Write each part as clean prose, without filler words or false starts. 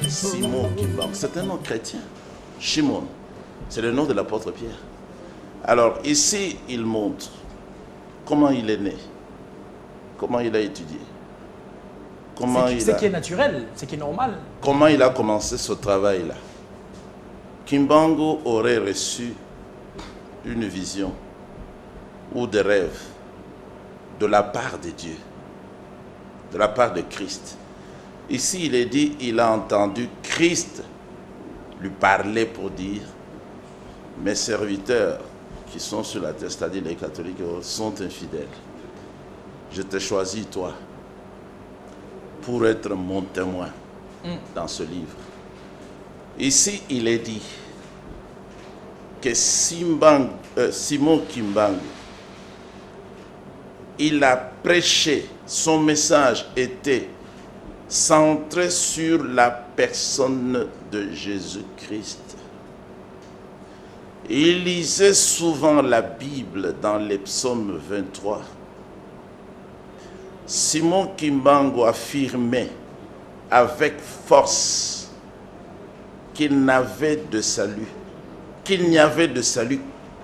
Simon Kimbangu, c'est un nom chrétien. Shimon, c'est le nom de l'apôtre Pierre. Alors ici, il montre comment il est né, comment il a étudié, ce qui est naturel, ce qui est normal. Comment il a commencé ce travail-là. Kimbangu aurait reçu une vision ou des rêves de la part de Dieu, de la part de Christ. Ici, il est dit, il a entendu Christ lui parler pour dire, mes serviteurs qui sont sur la terre, c'est-à-dire les catholiques, sont infidèles. Je t'ai choisi, toi, pour être mon témoin dans ce livre. Ici, il est dit que Simon Kimbangu, il a prêché, son message était centré sur la personne de Jésus-Christ. Il lisait souvent la Bible dans les psaumes 23. Simon Kimbangu affirmait avec force qu'il n'avait de salut, qu'il n'y avait de salut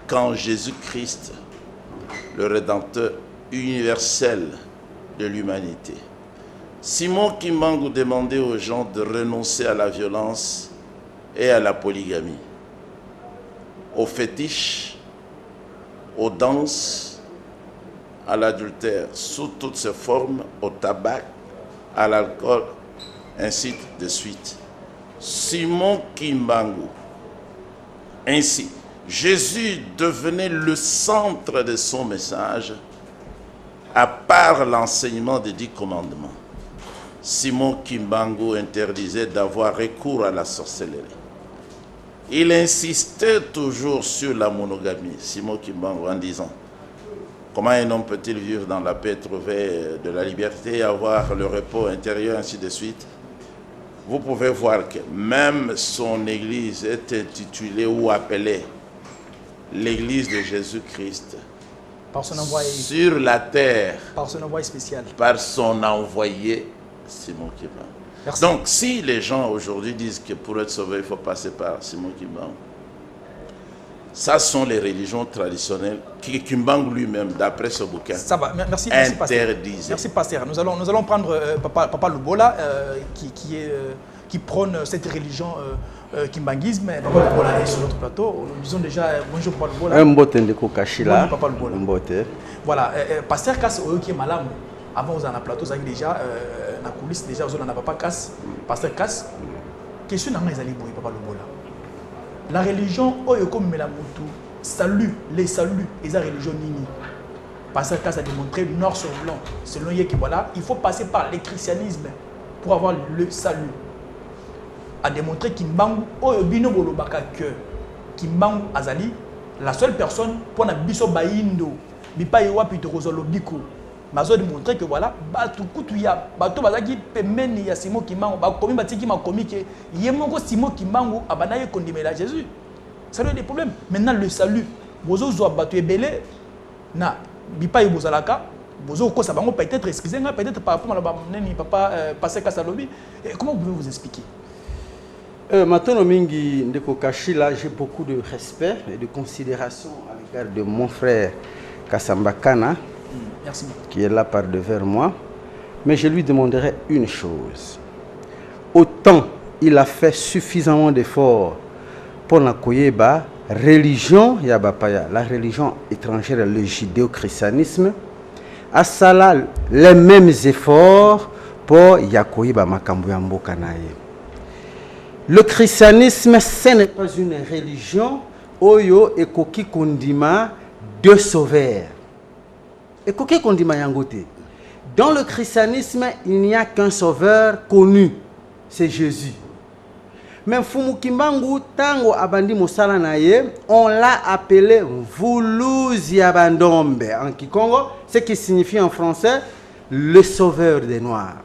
qu'en Jésus-Christ, le Rédempteur universel de l'humanité. Simon Kimbangu demandait aux gens de renoncer à la violence et à la polygamie, aux fétiches, aux danses, à l'adultère, sous toutes ses formes, au tabac, à l'alcool, ainsi de suite. Simon Kimbangu. Ainsi, Jésus devenait le centre de son message, à part l'enseignement des 10 commandements. Simon Kimbangu interdisait d'avoir recours à la sorcellerie. Il insistait toujours sur la monogamie, Simon Kimbangu, en disant comment un homme peut-il vivre dans la paix, trouver de la liberté, avoir le repos intérieur, ainsi de suite. Vous pouvez voir que même son église est intitulée ou appelée l'église de Jésus-Christ. Par son envoyé. Sur la terre. Par son envoyé spécial. Par son envoyé, Simon Kimbangu. Merci. Donc, si les gens aujourd'hui disent que pour être sauvé, il faut passer par Simon Kimbangu, ça sont les religions traditionnelles que Kimbangu lui-même, d'après ce bouquin, ça va. Merci, interdisait. Merci, pasteur. Nous allons prendre Papa Lubola, qui prône cette religion kimbanguisme. Papa Lubola est sur notre plateau. Nous disons déjà bonjour Papa Lubola. Bonjour Papa Lubola. Voilà, pasteur Kass qui est malade. Avant, vous en avez plateau, vous avez déjà la coulisse, déjà, vous en avez Papa Kass, pasteur Kass. Question dans les alibouis, Papa Lubola. La religion, comme Melamutu, salut, les saluts, et la religion nini. Pasteur Kass a démontré noir sur blanc, selon Yeki, voilà, il faut passer par le christianisme pour avoir le salut. A démontré Kimbangu, Bino Bolobaka, que Kimbangu Azali, la seule personne pour na biso baindo, bipa yewa pitorozo biko. Mazo démontré que voilà, Batukutuya, Bato Bazaki, Pemeni, ya Simon Kimbangu, Bakomi Batiki Makomi, que Yemoko Simon Kimbangu, Abanaye Kondimela Jésus. Ça a des problèmes. Maintenant, le salut, Bozo Zoa Batu Ebele, na, Bipa Yebozalaka, Bozo Kosabango, peut-être, excusez-moi, peut-être par rapport à Papa Passé Kassalobi. Comment vous pouvez vous expliquer? Maintenant, Mingi Ndeko Kachila, j'ai beaucoup de respect et de considération à l'égard de mon frère Kassambakana. Merci. Qui est là par devers moi. Mais je lui demanderai une chose. Autant il a fait suffisamment d'efforts pour la Koyeba, religion, Yabapaya, la religion étrangère, le judéo-christianisme, à cela les mêmes efforts pour Yakoyeba Makambuyambo Kanaye. Le christianisme, ce n'est pas une religion, Oyo et Koki Kondima, deux sauveurs. Et Koki Kondima Yangote. Dans le christianisme, il n'y a qu'un sauveur connu, c'est Jésus. Mais Fumu Kimbangu, Tango Abandi Mosala Naye, on l'a appelé Voulouzi Abandombe en Kikongo, ce qui signifie en français le sauveur des Noirs.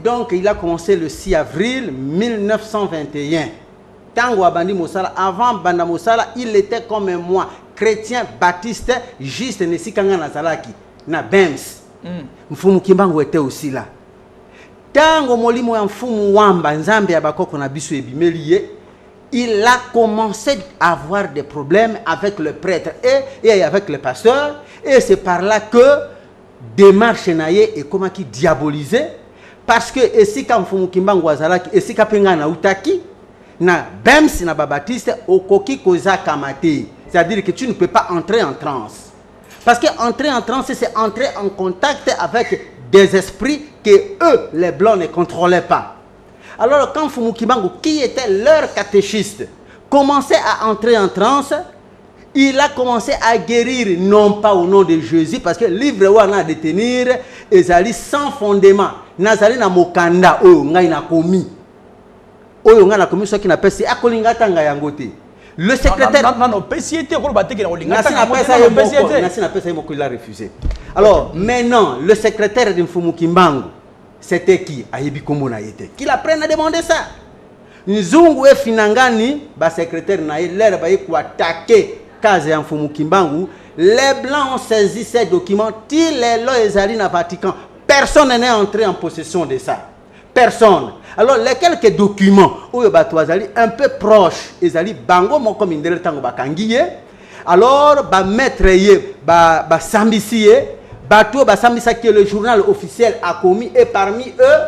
Donc, il a commencé le 6 avril 1921. Tango abandi mosala, avant banda mosala, il était comme moi, chrétien, baptiste, juste nesikanga nazalaki, na Bems. Mfumu Kimbangu était aussi là. Tango molimo ya mfumu wamba, nzambe ya bakoko na biso ebimeli, il a commencé à avoir des problèmes avec le prêtre et avec le pasteur, et c'est par là que démarche naye et comment qui diabolisé, parce que esika mfumu Kimbangu azalaki, esika penga na utaki, na Bems na Baptiste okoki koza kamate, c'est-à-dire que tu ne peux pas entrer en transe, parce que entrer en transe c'est entrer en contact avec des esprits que eux les blancs ne contrôlaient pas. Alors quand Mfumu Kimbangu, qui était leur catéchiste, commençait à entrer en transe, il a commencé à guérir, non pas au nom de Jésus, parce que le livre où on a à détenir, ezali sans fondement, nazali na mokanda oyo ngai na komi. Oyo ngai na komi ce qui n'appelle c'est akolingata nga yangote. Le secrétaire non PCT ko ba teke na kolingata il a refusé. Alors maintenant le secrétaire de Mfumu Kimbangu, c'était qui? Ayebi kombo na yete. Qu'il apprenne à demander ça. Nzungu e Finangani, ba secrétaire na l'air ba ko attaquer case ya Mfumu Kimbangu. Les blancs ont saisi ces documents, ils les lois ezali na Vatican. Personne n'est entré en possession de ça. Personne. Alors les quelques documents oyo ba toazali un peu proches, ezali bango moko mindele tango bakangiye. Alors ba maître ye ba sambisiye. Bateau basambisa que le journal officiel a commis et parmi eux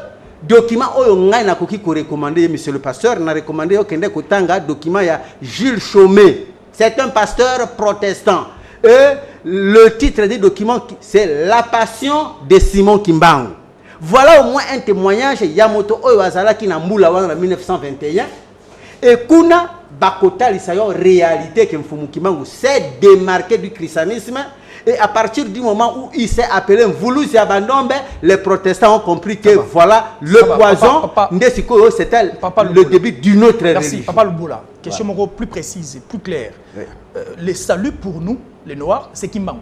document oyo ngai na koki ko recommander monsieur le pasteur na recommandé au kende kotanga document ya Jules Chomé. C'est un pasteur protestant. Et le titre du document c'est La Passion de Simon Kimbangu. Voilà au moins un témoignage Yamoto oyo azalaki na mbula wana en 1921 et kuna bakota lisayo réalité que Mfumu Kimbangu s'est démarqué du christianisme. Et à partir du moment où il s'est appelé Mvuluzi Abandombe, les protestants ont compris que voilà le poison. C'était le début d'une autre religion. Merci, Papa Luboula. Question plus précise et plus claire. Oui. Le salut pour nous, les Noirs, c'est Kimbangu.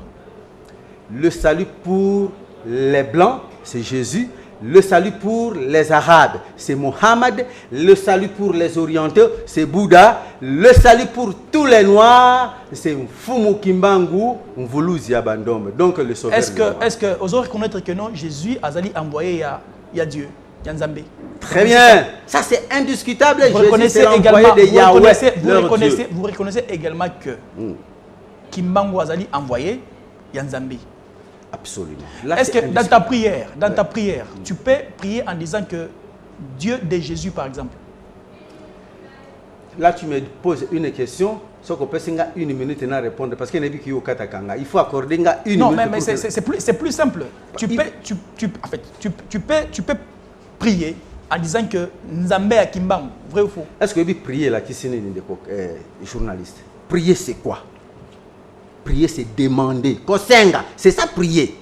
Le salut pour les Blancs, c'est Jésus. Le salut pour les Arabes, c'est Mohammed. Le salut pour les Orientaux, c'est Bouddha. Le salut pour tous les Noirs, c'est Mfumu Kimbangu, Mvuluzi Abandombe. Donc le sauveur. Est-ce que vous allez reconnaître que non, Jésus a envoyé il y a Dieu, il y a Nzambé. Très bien. Ça c'est indiscutable. Vous reconnaissez également de Yahweh, vous reconnaissez également que Kimbangu a envoyé Nzambé. Absolument. Est-ce que dans ta prière, tu peux prier en disant que Dieu de Jésus, par exemple? Là, tu me poses une question, sauf qu'on peut une minute à répondre parce qu'il il faut accorder une minute. Non, mais c'est plus simple. Tu peux prier en disant que Nzambe a Kimbangu, vrai ou faux? Est-ce que prier là, qui est journaliste? Prier c'est quoi? Prier c'est demander. Kosenga, c'est ça prier.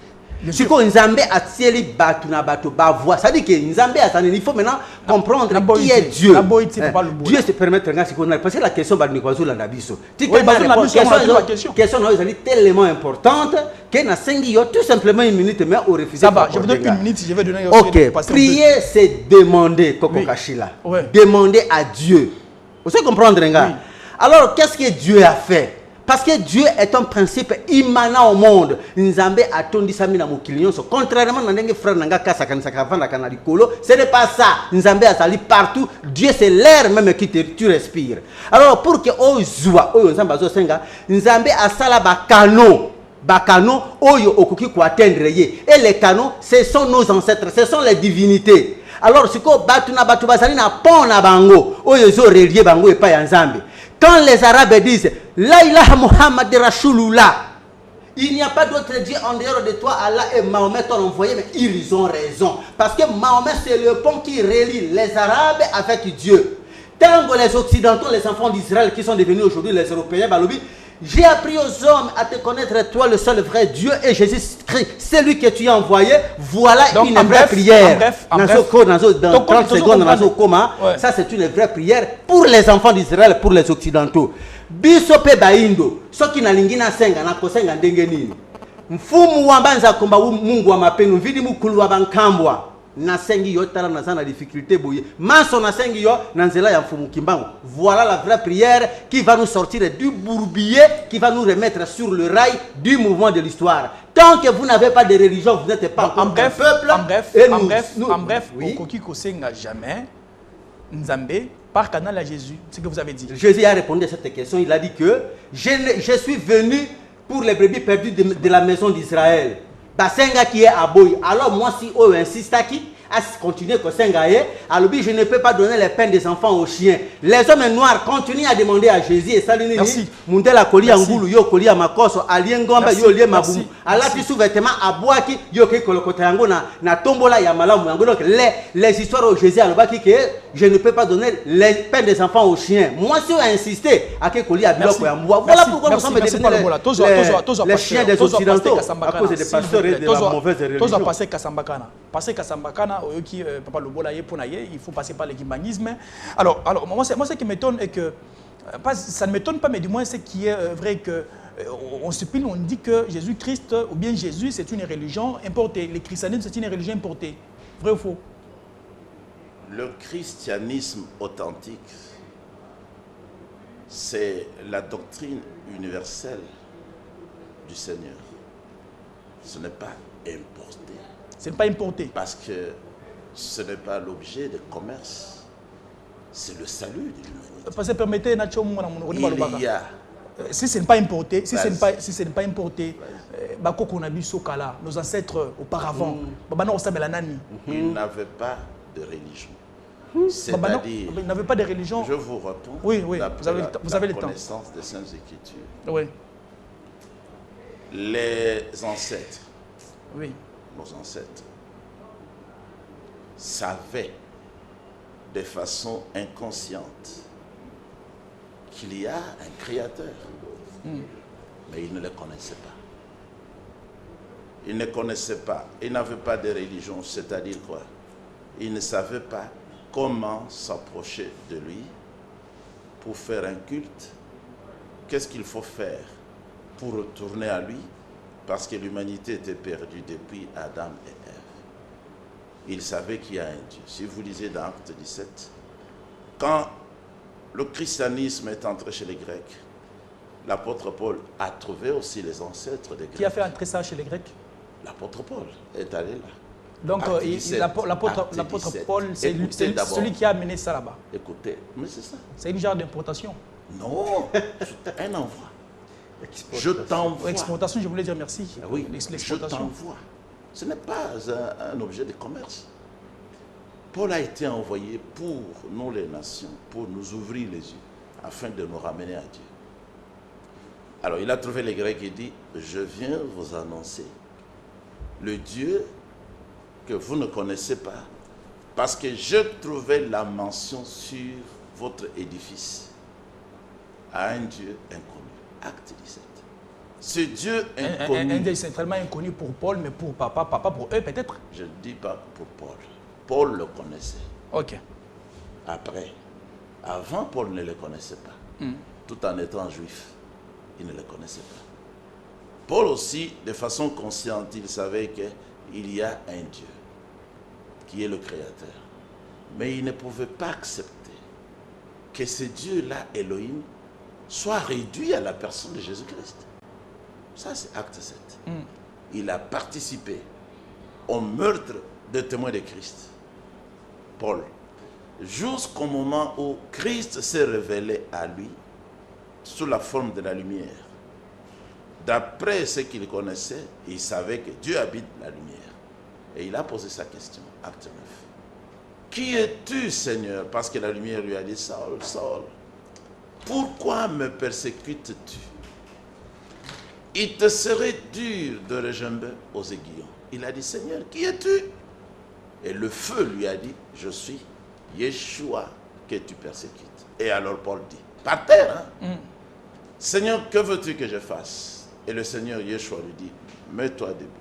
Si Nzambe a tieli batu na batu ba voix, ça dit que Nzambe a il faut maintenant comprendre qui est Dieu. Dieu se permettre parce que la question va nous poser la nabiso. Question est tellement importante que na sengi yo tout simplement une minute mais au refuser. Ça va, je vous donne une minute, je vais donner. OK, prier c'est demander Koko Kashila. Demander à Dieu. Vous savez comprendre nga? Alors qu'est-ce que Dieu a fait? Parce que Dieu est un principe immanent au monde. Nzambe a tondi sami na mokili so. Contrairement à ndenge frère nanga kasa kanisa kavanda kana likolo, ce n'est pas ça. Nzambe a sali partout. Dieu c'est l'air même qui tu respires. Alors pour que ozwa oyo nzambe azo senga, Nzambe a sala bakano oyo okoki ko atteindre ye. Et les canaux, ce sont nos ancêtres, ce sont les divinités. Alors siko batu na batu basali na pont na bango, oyo zo relier bango et pas ya Nzambe. Quand les Arabes disent La ilaha Muhammad Rasulullah, il n'y a pas d'autre Dieu en dehors de toi, Allah et Mahomet t'ont envoyé, mais ils ont raison. Parce que Mahomet c'est le pont qui relie les Arabes avec Dieu. Tant que les Occidentaux, les enfants d'Israël qui sont devenus aujourd'hui les Européens, Balobi, j'ai appris aux hommes à te connaître, toi le seul vrai Dieu et Jésus-Christ, celui que tu as envoyé. Voilà donc, une vraie prière. Dans 30 secondes, ça c'est une vraie prière pour les enfants d'Israël, pour les Occidentaux. Bisope Baindo, ceux qui n'alingina senga, na kosenga ndenge nini. Mfumu wambanza komba mungu wa mapenu, vidi mukulu wa bankambwa. nasengi yo tala naza na difficulté boye manso nasengi yo nanzela ya mfumu kimbango. Voilà la vraie prière qui va nous sortir du bourbier, qui va nous remettre sur le rail du mouvement de l'histoire. Tant que vous n'avez pas de religion, vous n'êtes pas en bref, peuple. En bref, Okoki Kosenga jamais Nzambe par canal à Jésus. C'est ce que vous avez dit. Jésus a répondu à cette question. Il a dit que je suis venu pour les brebis perdues de la maison d'Israël. Basenga qui est à Boy. Alors moi si on insiste à continuer Kosengaye, alors je ne peux pas donner les peines des enfants aux chiens. Les hommes noirs continuent à demander à Jésus et Salini Mundela Koli Angulu yo Koli Amakoso Aliengomba yo lie Mabu. Allah tu sous-vêtements à Boaki yo ke Kolokotango na tombola ya malamu. Donc les histoires où Jésus a le que je ne peux pas donner les peines des enfants aux chiens. Moi si on a insisté à que Koli a bloqué à moi. Voilà pourquoi nous sommes devenus les chiens des occidentaux à cause des pasteurs et de la mauvaise religion. Passer Kasambakana, Papa Lobola, il faut passer par le kimbangisme. Alors moi, ce qui m'étonne est que, ça ne m'étonne pas, mais du moins, ce qui est vrai que on se pile, on dit que Jésus-Christ, ou bien Jésus, c'est une religion importée. Le christianisme, c'est une religion importée. Vrai ou faux? Le christianisme authentique, c'est la doctrine universelle du Seigneur. Ce n'est pas importé. Ce n'est pas importé. Parce que ce n'est pas l'objet de commerce. C'est le salut de l'humanité. Parce que permettez, il y a... Si ce n'est pas importé, si ce n'est pas importé, nos ancêtres auparavant, ils n'avaient pas de religion. C'est-à-dire, ils n'avaient pas de religion. Je vous réponds. Oui, vous avez le temps. Connaissance des Saintes Écritures. Oui. Les ancêtres. Oui. Nos ancêtres savaient de façon inconsciente qu'il y a un créateur, mais ils ne le connaissaient pas. Ils ne connaissaient pas, ils n'avaient pas de religion, c'est-à-dire quoi? Ils ne savaient pas comment s'approcher de lui pour faire un culte. Qu'est-ce qu'il faut faire pour retourner à lui? Parce que l'humanité était perdue depuis Adam et Ève. Ils savaient qu'il y a un Dieu. Si vous lisez dans Acte 17, quand le christianisme est entré chez les Grecs, l'apôtre Paul a trouvé aussi les ancêtres des Grecs. Qui a fait entrer ça chez les Grecs? L'apôtre Paul est allé là. Donc l'apôtre Paul, c'est celui qui a amené ça là-bas. Écoutez, mais c'est ça. C'est une genre d'importation. Non, un envoi. Je t'envoie. Exportation, je voulais dire merci. Oui, je t'envoie. Ce n'est pas un objet de commerce. Paul a été envoyé pour nous les nations, pour nous ouvrir les yeux, afin de nous ramener à Dieu. Alors il a trouvé les Grecs et dit, je viens vous annoncer le Dieu que vous ne connaissez pas, parce que je trouvais la mention sur votre édifice à un Dieu inconnu. Acte 17. Ce Dieu inconnu. Un Dieu centralement inconnu pour Paul, mais pour papa pour eux peut-être. Je ne dis pas pour Paul. Paul le connaissait. Ok. Après, avant Paul ne le connaissait pas. Tout en étant juif, il ne le connaissait pas. Paul aussi, de façon consciente, il savait qu'il y a un Dieu qui est le Créateur. Mais il ne pouvait pas accepter que ce Dieu-là, Elohim, soit réduit à la personne de Jésus-Christ. Ça, c'est Acte 7. Il a participé au meurtre des témoins de Christ. Paul. Jusqu'au moment où Christ s'est révélé à lui sous la forme de la lumière. D'après ce qu'il connaissait, il savait que Dieu habite la lumière. Et il a posé sa question, Acte 9. Qui es-tu, Seigneur? Parce que la lumière lui a dit, Saul, Saul, pourquoi me persécutes-tu? Il te serait dur de retomber aux aiguillons. Il a dit, Seigneur, qui es-tu? Et le feu lui a dit, je suis Yeshua que tu persécutes. Et alors Paul dit, par terre, Seigneur, que veux-tu que je fasse? Et le Seigneur Yeshua lui dit, mets-toi debout.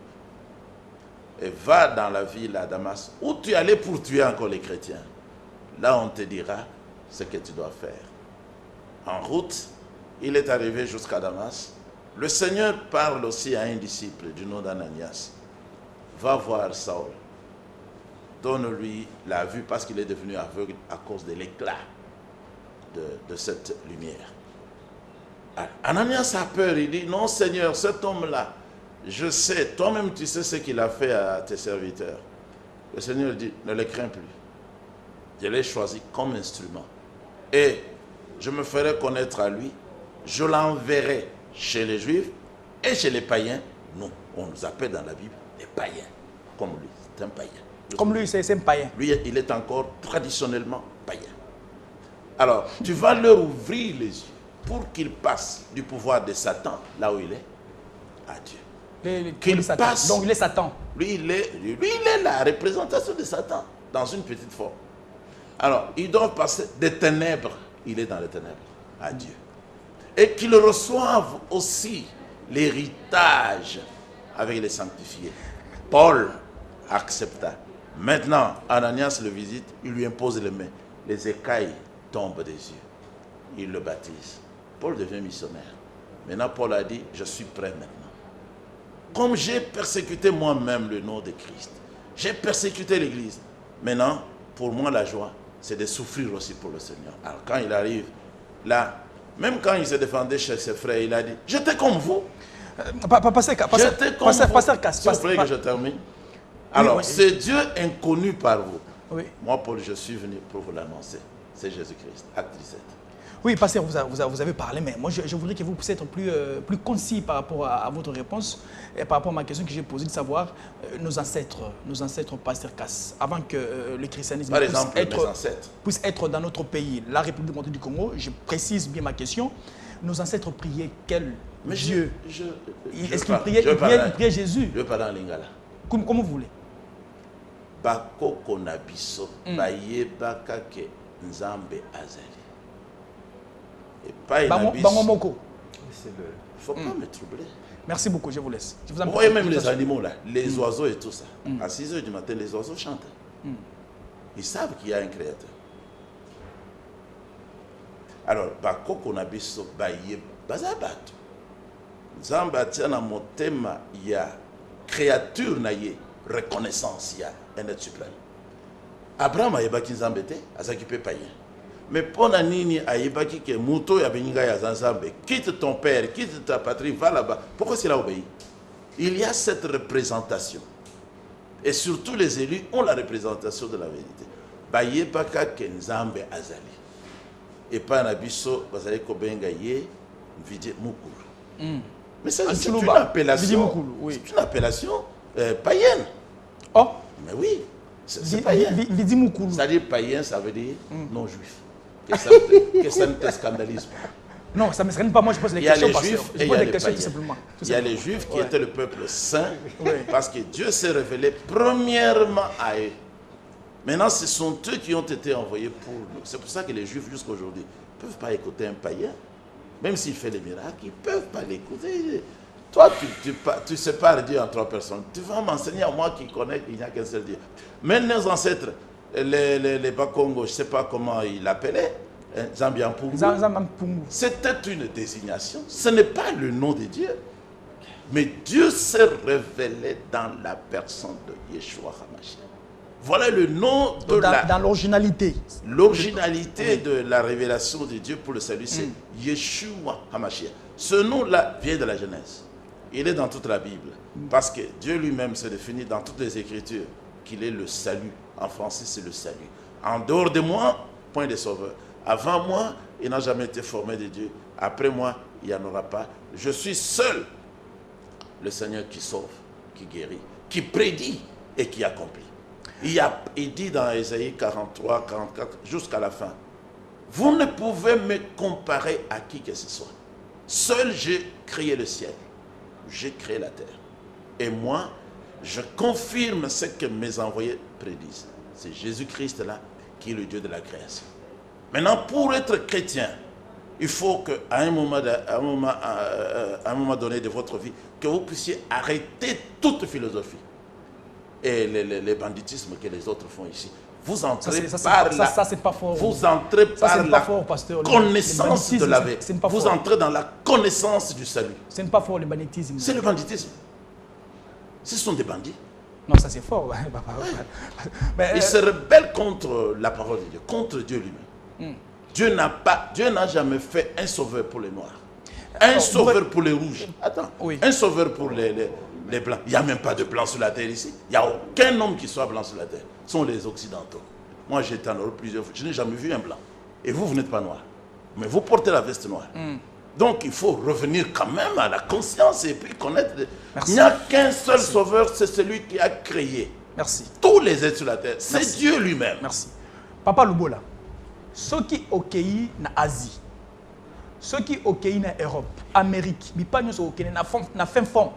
Et va dans la ville à Damas, où tu es allé pour tuer encore les chrétiens. Là, on te dira ce que tu dois faire. En route, il est arrivé jusqu'à Damas. Le Seigneur parle aussi à un disciple du nom d'Ananias. Va voir Saul. donne-lui la vue parce qu'il est devenu aveugle à cause de l'éclat de cette lumière. Ananias a peur, il dit, non Seigneur, cet homme-là, je sais, toi-même tu sais ce qu'il a fait à tes serviteurs. Le Seigneur dit, ne les crains plus. Je l'ai choisi comme instrument. Et je me ferai connaître à lui, je l'enverrai chez les Juifs et chez les païens. Nous, on nous appelle dans la Bible les païens, comme lui, c'est un païen. Comme lui, c'est un païen. Lui, il est encore traditionnellement païen. Alors, tu vas leur ouvrir les yeux pour qu'ils passent du pouvoir de Satan, là où il est, à Dieu. Qu'il passe. Donc il est Satan. Lui, il est la représentation de Satan, dans une petite forme. Alors, ils doivent passer des ténèbres, il est dans les ténèbres, à Dieu. Et qu'ils reçoivent aussi l'héritage avec les sanctifiés. Paul accepta. Maintenant, Ananias le visite, il lui impose les mains. Les écailles tombent des yeux. Il le baptise. Paul devient missionnaire. Maintenant, Paul a dit, je suis prêt maintenant. Comme j'ai persécuté moi-même le nom de Christ, j'ai persécuté l'Église. Maintenant, pour moi, la joie, c'est de souffrir aussi pour le Seigneur. Alors, quand il arrive, là, même quand il se défendait chez ses frères, il a dit, j'étais comme vous. Pasteur Casse. S'il vous plaît que je termine. Alors, oui. c'est Dieu inconnu par vous. Oui. Moi, Paul, je suis venu pour vous l'annoncer. C'est Jésus-Christ. Acte 17. Oui, pasteur, vous avez parlé, mais moi, je voudrais que vous puissiez être plus concis par rapport à votre réponse et par rapport à ma question que j'ai posée, de savoir nos ancêtres, pasteur Casse, avant que le christianisme par exemple, puisse être dans notre pays, la République démocratique du Congo. Je précise bien ma question. Nos ancêtres priaient quel Dieu? Est-ce qu'ils priaient Jésus? Je parle en lingala. Comme vous voulez. Bakoko na biso bayebaka ke Nzambe azali. Et pas Il ne faut pas me troubler. Merci beaucoup, je vous laisse. Vous voyez même les animaux là, les oiseaux et tout ça. À 6 h du matin, les oiseaux chantent. Ils savent qu'il y a un créateur. Alors, bakoko na biso bazabatu. Nzambe atia na motema ya créature na ye reconnaissance ya un être suprême. Abraham ayebaki Nzambe te, azaki pe païen. Mais pour nini ayebaki que muto ya beninga ya Nzambe, quitte ton père, quitte ta patrie, va là-bas. Pourquoi s'il a obéi? Il y a cette représentation. Et surtout les élus ont la représentation de la vérité. Bayebaka ke Nzambe azali. Et pas nabiso bazali kobenga ye vidie mukulu. Mais c'est une appellation. C'est une appellation païenne. Oh. Mais oui, c'est païen. C'est-à-dire païen, ça veut dire non-juif. Que ça ne te scandalise pas. Non, ça ne me scandalise pas. Moi, je pose les questions. Il y a les juifs et il y a les païens. Il y a les juifs qui étaient le peuple saint parce que Dieu s'est révélé premièrement à eux. Maintenant, ce sont eux qui ont été envoyés pour nous. C'est pour ça que les juifs, jusqu'à aujourd'hui, ne peuvent pas écouter un païen. Même s'il fait des miracles, ils ne peuvent pas l'écouter. Toi, tu sépares Dieu en 3 personnes. Tu vas m'enseigner à moi qui connais qu'il n'y a qu'un seul Dieu. Même nos ancêtres, les Bakongo, je ne sais pas comment ils l'appelaient, Zambiampungu. C'était une désignation. Ce n'est pas le nom de Dieu. Mais Dieu s'est révélé dans la personne de Yeshua HaMashiach. Voilà le nom de dans l'originalité. L'originalité de la révélation de Dieu pour le salut, c'est Yeshua HaMashiach. Ce nom-là vient de la Genèse. Il est dans toute la Bible. Parce que Dieu lui-même s'est défini dans toutes les Écritures qu'il est le salut. En français, c'est le salut. En dehors de moi, point de sauveur. Avant moi, il n'a jamais été formé de Dieu. Après moi, il n'y en aura pas. Je suis seul, le Seigneur qui sauve, qui guérit, qui prédit et qui accomplit. Il dit dans Ésaïe 43, 44, jusqu'à la fin, vous ne pouvez me comparer à qui que ce soit. Seul j'ai créé le ciel, j'ai créé la terre. Et moi, je confirme ce que mes envoyés prédisent. C'est Jésus-Christ là qui est le Dieu de la création. Maintenant, pour être chrétien, il faut qu'à un moment donné de votre vie, que vous puissiez arrêter toute philosophie. Et les banditismes que les autres font ici. Vous entrez par la connaissance de la vérité. Vous entrez dans la connaissance du salut. Ce n'est pas fort le banditisme. C'est le banditisme. Ce sont des bandits. Non, ça c'est fort. Mais, il se rebelle contre la parole de Dieu, contre Dieu lui-même. Dieu n'a jamais fait un sauveur pour les noirs, un sauveur pour les rouges. Attends, un sauveur pour les blancs. Il n'y a même pas de blancs sur la terre ici. Il n'y a aucun homme qui soit blanc sur la terre. Ce sont les occidentaux. Moi, j'ai été en Europe plusieurs fois. Je n'ai jamais vu un blanc. Et vous n'êtes pas noir. Mais vous portez la veste noire. Donc, il faut revenir quand même à la conscience et puis connaître. Il n'y a qu'un seul sauveur, c'est celui qui a créé tous les êtres sur la terre. C'est Dieu lui-même. Merci. Papa Lubola, ceux qui occupent en Asie, ceux qui occupent en Europe, Amérique, ils ne sont pas na fin fond.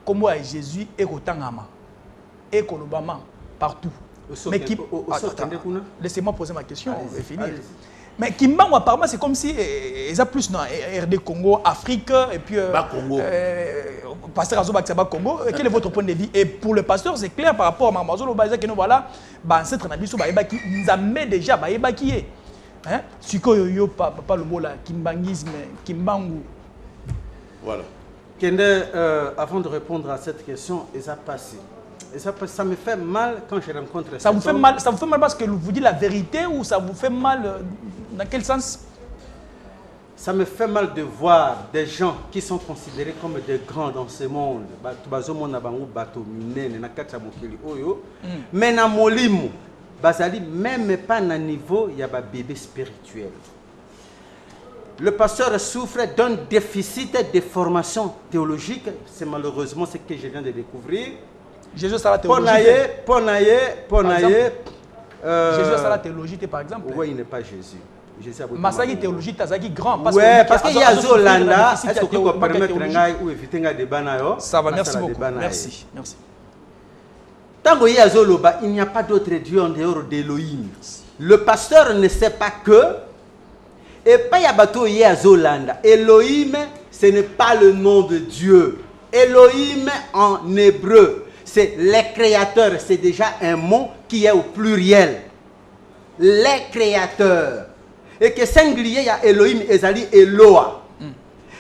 Comme Jésus est au Tangama, et Kolobama, partout. Mais qui... Laissez-moi poser ma question et finir. Mais Kimbangu, apparemment, c'est comme si ils ont plus dans RD Congo, Afrique, et puis. Congo. Pasteur Azoba Congo. Quel est votre point de vue? Et pour le pasteur, c'est clair par rapport à Mamazolo Baïza que nous voilà, ancêtre Nabiso Baïbaki, nous amène déjà Baïbaki. Hein? Suko yo, papa le mot là, Kimbangisme, Kimbangu. Voilà. Kende, avant de répondre à cette question, et ça passe. Et ça me fait mal quand je rencontre ça vous fait mal. Ça vous fait mal parce que vous dites la vérité ou ça vous fait mal dans quel sens? Ça me fait mal de voir des gens qui sont considérés comme des grands dans ce monde. Mais na molimu, bazali même pas na niveau il y a un bébé spirituel. Le pasteur souffre d'un déficit de formation théologique. C'est malheureusement ce que je viens de découvrir. Jésus a la théologie. Jésus a la théologie, par exemple. Oui, il n'est pas Jésus. Masagi théologie, Tazaki grand. Oui, parce qu'il y a Zolanda. Est-ce que vous pouvez permettre ou éviter un débat? Ça va, merci beaucoup. Merci. Tant qu'il y a Zoloba, il n'y a pas d'autre Dieu en dehors d'Elohim. Le pasteur ne sait pas que. Et pas Yabato y a Zolanda. Elohim, ce n'est pas le nom de Dieu. Elohim en hébreu, c'est les créateurs, c'est déjà un mot qui est au pluriel. Les créateurs. Et que singulier, il y a Elohim, Ezali, Eloa.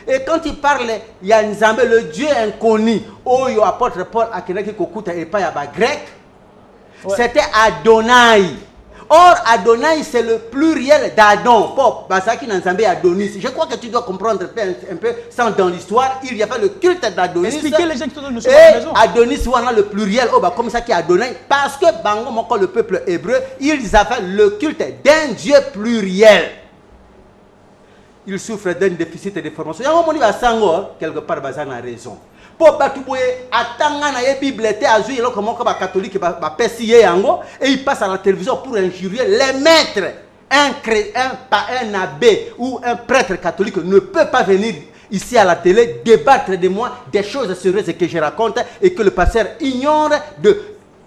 Et quand il parle, il y a Nzambe, le Dieu inconnu. Oh, il y a apôtre Paul à Kenaki Kokuta et pas Yaba grec. C'était Adonai. Or, Adonai, c'est le pluriel d'Adon. Je crois que tu dois comprendre un peu sans dans l'histoire. Il y avait le culte d'Adonis. Expliquez les gens qui sont dans la maison. Adonis, on a le pluriel. Oh, bah, comme ça qui est Adonai. Parce que, le peuple hébreu, ils avaient le culte d'un Dieu pluriel. Ils souffrent d'un déficit de formation. Il y a un moment où il va s'engager, quelque part, il a raison. Pour batouer, attendre la Bible, catholique, et il passe à la télévision pour injurier les maîtres. Un abbé ou un prêtre catholique ne peut pas venir ici à la télé débattre de moi des choses sérieuses que je raconte et que le pasteur ignore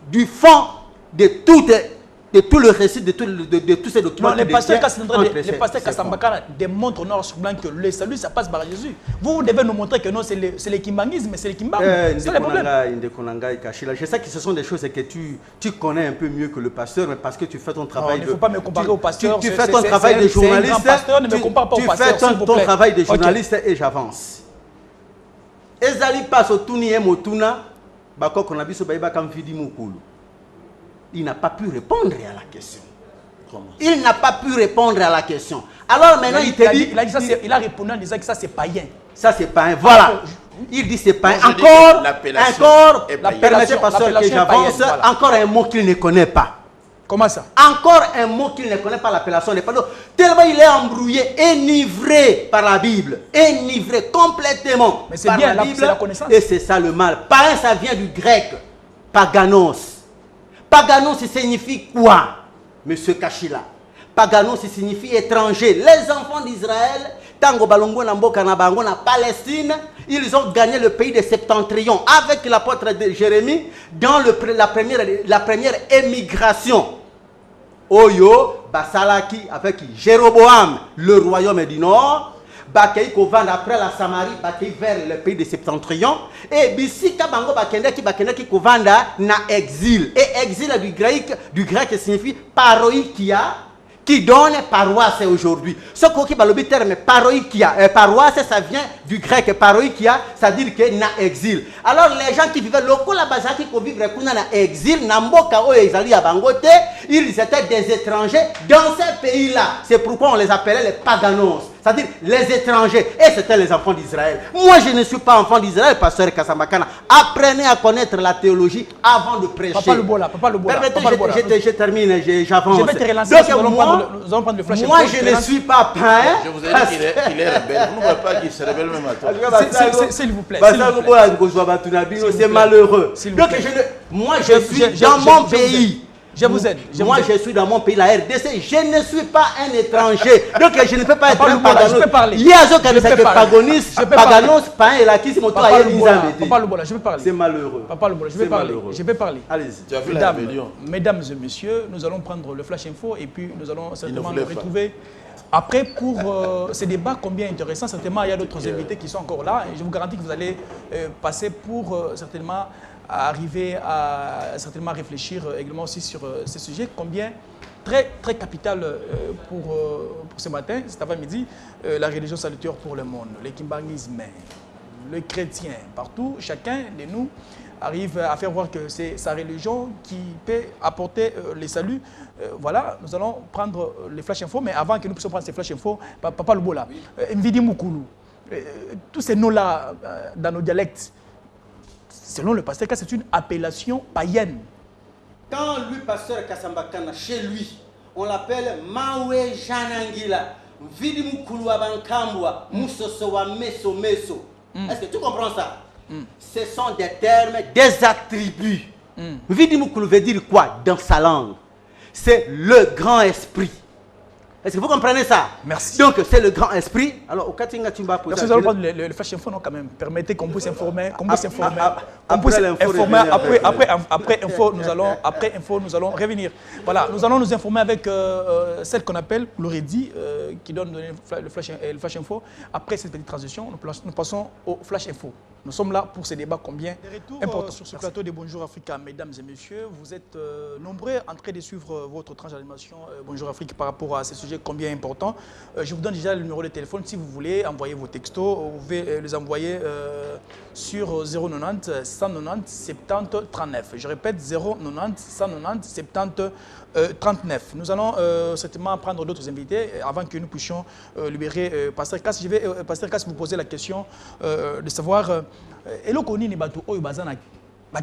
du fond de tout le récit, de tous ces documents. Non, les pasteurs Kassambakana démontrent noir sur blanc que le salut, ça passe par Jésus. Vous devez nous montrer que non, c'est le kimbangisme, c'est le kimbang. C'est le problème. Je sais que ce sont des choses que tu connais un peu mieux que le pasteur, mais parce que tu fais ton travail. Il ne faut pas me comparer au pasteur. Tu fais ton travail de journaliste. Ne me compare pas au pasteur. Tu fais ton travail de journaliste et j'avance. Ezali passe au Tuni et Motuna, Bako Konabiso Baïba Kamfidi Mukulu. Il n'a pas pu répondre à la question. Comment? Il n'a pas pu répondre à la question. Alors maintenant, il te dit... Il a répondu en disant que ça, c'est païen. Ça, c'est païen. Voilà. Il dit c'est païen. Encore, permettez, pasteur, que j'avance. Voilà. Encore un mot qu'il ne connaît pas. Comment ça? Encore un mot qu'il ne connaît pas, l'appellation des panneaux. Tellement il est embrouillé, enivré par la Bible. Enivré complètement. Mais c'est bien, c'est la connaissance. Et c'est ça le mal. Païen, ça vient du grec. Paganos. Paganos, ça signifie quoi, monsieur Kachila? Paganos, ça signifie étranger. Les enfants d'Israël, Tango Balongo Namboka Nabango na Palestine, ils ont gagné le pays de Septentrion avec l'apôtre de Jérémie dans la première émigration. Oyo, Basalaki avec Jéroboam, le royaume du Nord. Bakei Kovanda après la Samarie, Bakei vers le pays de Septentrion. Et Bissika Bango Bakenda qui Kovanda na exil. Et exil du grec signifie paroïkia, qui donne paroisse aujourd'hui. Ce qui est le terme paroisse, ça vient du grec paroïkia, c'est-à-dire que na exil. Alors les gens qui vivaient locaux là-bas, qui vivent na exil, na mboka o ezali ya bangote, ils étaient des étrangers dans ces pays-là. C'est pourquoi on les appelait les paganos, c'est-à-dire les étrangers. Et c'était les enfants d'Israël. Moi, je ne suis pas enfant d'Israël, pasteur Kasambakana. Apprenez à connaître la théologie avant de prêcher. Papa Lubola. Permettez, je termine, j'avance. Je vais te relancer. Nous allons prendre le flash. Moi, je ne suis pas païen. Je vous ai dit qu'il est rebelle. Vous ne voyez pas qu'il se rebelle même à toi. S'il vous plaît. C'est malheureux. Donc, moi, je suis dans mon pays. Je vous aide. Je suis dans mon pays, la RDC. Je ne suis pas un étranger. Donc, je ne peux pas être un paganos. Je peux parler. Il y a ceux qui paganos, païen et la qui se montrent à Papa Lubola, je vais parler. C'est malheureux. Papa Lubola, je vais parler. Allez-y. Tu as fait la rébellion. Mesdames et messieurs, nous allons prendre le Flash Info et puis nous allons certainement nous retrouver. Après, pour ces débats combien intéressants, certainement il y a d'autres invités qui sont encore là. Et je vous garantis que vous allez passer pour certainement arriver à certainement réfléchir également aussi sur ce sujet combien très capital pour ce matin, cet après-midi, la religion salutaire pour le monde, le kimbangisme, le chrétien, partout, chacun de nous arrive à faire voir que c'est sa religion qui peut apporter les saluts. Voilà, nous allons prendre les flash infos, mais avant que nous puissions prendre ces flash infos, Papa Lubola, Mvidi Mukulu, tous ces noms-là dans nos dialectes, selon le pasteur, c'est une appellation païenne. Quand lui, pasteur Kasambakana, chez lui, on l'appelle Mawe Janangila, Mvidi Mukulu Abankambwa, Musosowa Meso Meso. Est-ce que tu comprends ça? Ce sont des termes, des attributs. Mvidi Mukulu veut dire quoi dans sa langue? C'est le grand esprit. Est-ce que vous comprenez ça? Merci. Donc c'est le grand esprit. Alors au Katinga Timba, nous allons prendre le flash info, non, quand même. Permettez qu'on puisse informer, après info, nous allons revenir. Voilà, nous allons nous informer avec celle qu'on appelle Loredi, qui donne le flash info. Après cette petite transition, nous passons au flash info. Nous sommes là pour ce débat combien important. Sur ce plateau de Bonjour Africa, mesdames et messieurs, vous êtes nombreux en train de suivre votre tranche d'animation Bonjour Afrique par rapport à ce sujet combien important. Je vous donne déjà le numéro de téléphone. Si vous voulez envoyer vos textos, vous pouvez les envoyer sur 090 190 70 39. Je répète, 090 190 70 39. Nous allons certainement prendre d'autres invités avant que nous puissions libérer Pasteur Kass. Je vais, Pasteur Kass, vous poser la question de savoir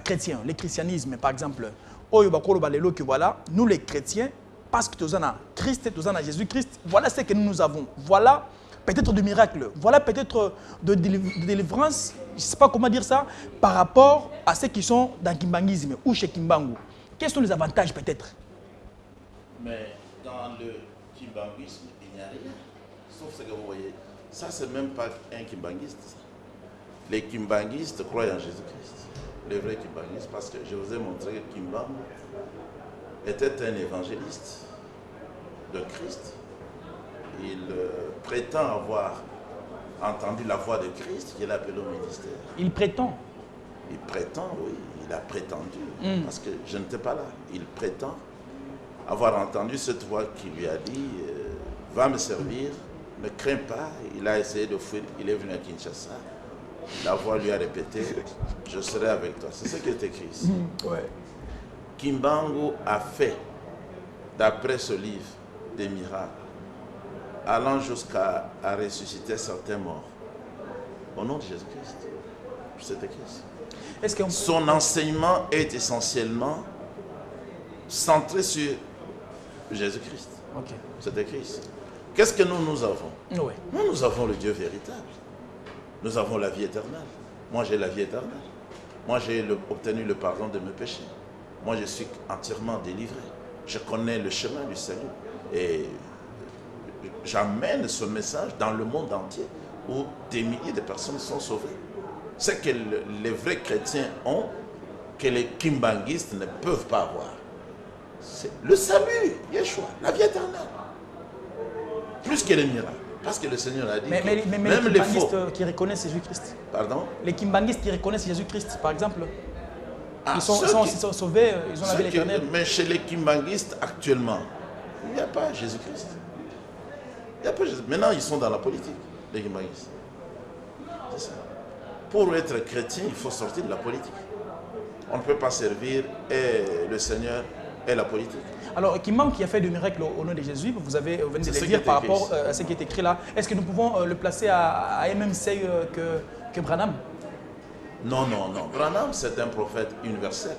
chrétiens, le christianisme par exemple, nous les chrétiens, parce que nous avons Christ, nous avons Jésus-Christ, voilà ce que nous avons. Voilà peut-être de miracles, voilà peut-être de délivrance, je ne sais pas comment dire ça, par rapport à ceux qui sont dans le kimbangisme ou chez Kimbangu. Quels sont les avantages peut-être? Mais dans le kimbangisme, il n'y a rien. Sauf ce que vous voyez. Ça, c'est même pas un kimbanguiste. Ça. Les kimbanguistes croient en Jésus-Christ. Les vrais kimbanguistes, parce que je vous ai montré que Kimbangu était un évangéliste de Christ. Il prétend avoir entendu la voix de Christ qu'il a appelé au ministère. Il prétend? Il prétend, oui. Il a prétendu. Parce que je n'étais pas là. Il prétend avoir entendu cette voix qui lui a dit va me servir, ne crains pas. Il a essayé de fuir, il est venu à Kinshasa. La voix lui a répété je serai avec toi. C'est ce qui est écrit ici. Ouais. Kimbangu a fait, d'après ce livre, des miracles, allant jusqu'à ressusciter certains morts. Au nom de Jésus-Christ. C'est écrit. Son enseignement est essentiellement centré sur Jésus-Christ. Okay. C'est écrit ici. Qu'est-ce que nous avons? Oui. Nous avons le Dieu véritable. Nous avons la vie éternelle. Moi, j'ai la vie éternelle. Moi, j'ai obtenu le pardon de mes péchés. Moi, je suis entièrement délivré. Je connais le chemin du salut. Et j'amène ce message dans le monde entier où des milliers de personnes sont sauvées. Ce que les vrais chrétiens ont, que les kimbanguistes ne peuvent pas avoir. C'est le salut, Yeshua, la vie éternelle. Plus que les miracles. Parce que le Seigneur a dit mais les kimbanguistes qui reconnaissent Jésus-Christ. Pardon? Les kimbanguistes qui reconnaissent Jésus-Christ, par exemple, ils sont sauvés, ils ont la vie éternelle. Mais chez les kimbanguistes, actuellement, Il n'y a pas Jésus-Christ. Il n'y a pas Jésus. Maintenant, ils sont dans la politique, les Kimbanguistes. C'est ça. Pour être chrétien, il faut sortir de la politique. On ne peut pas servir et le Seigneur et la politique. Alors, Kimbangu qui a fait des miracles au nom de Jésus, vous venez de le dire par rapport à ce qui est écrit là. Est-ce que nous pouvons le placer à un même seuil que Branham? Non, non, non. Branham, c'est un prophète universel.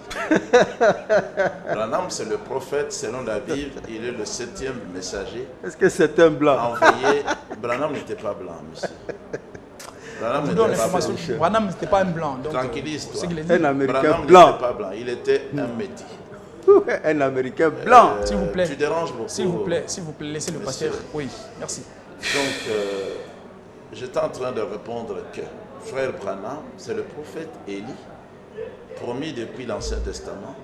Branham, c'est le prophète, selon la Bible, il est le 7e messager. Est-ce que c'est un blanc? Envoyé. Branham n'était pas blanc, monsieur. Branham n'était pas blanc. Branham n'était pas un blanc. Tranquillise-toi. Un Américain Branham blanc. n'était pas blanc, il était un métis. Un Américain blanc. S'il vous plaît. Tu déranges beaucoup. S'il vous plaît, laissez le pasteur. Oui, merci. Donc, j'étais en train de répondre que frère Branham, c'est le prophète Élie, promis depuis l'Ancien Testament,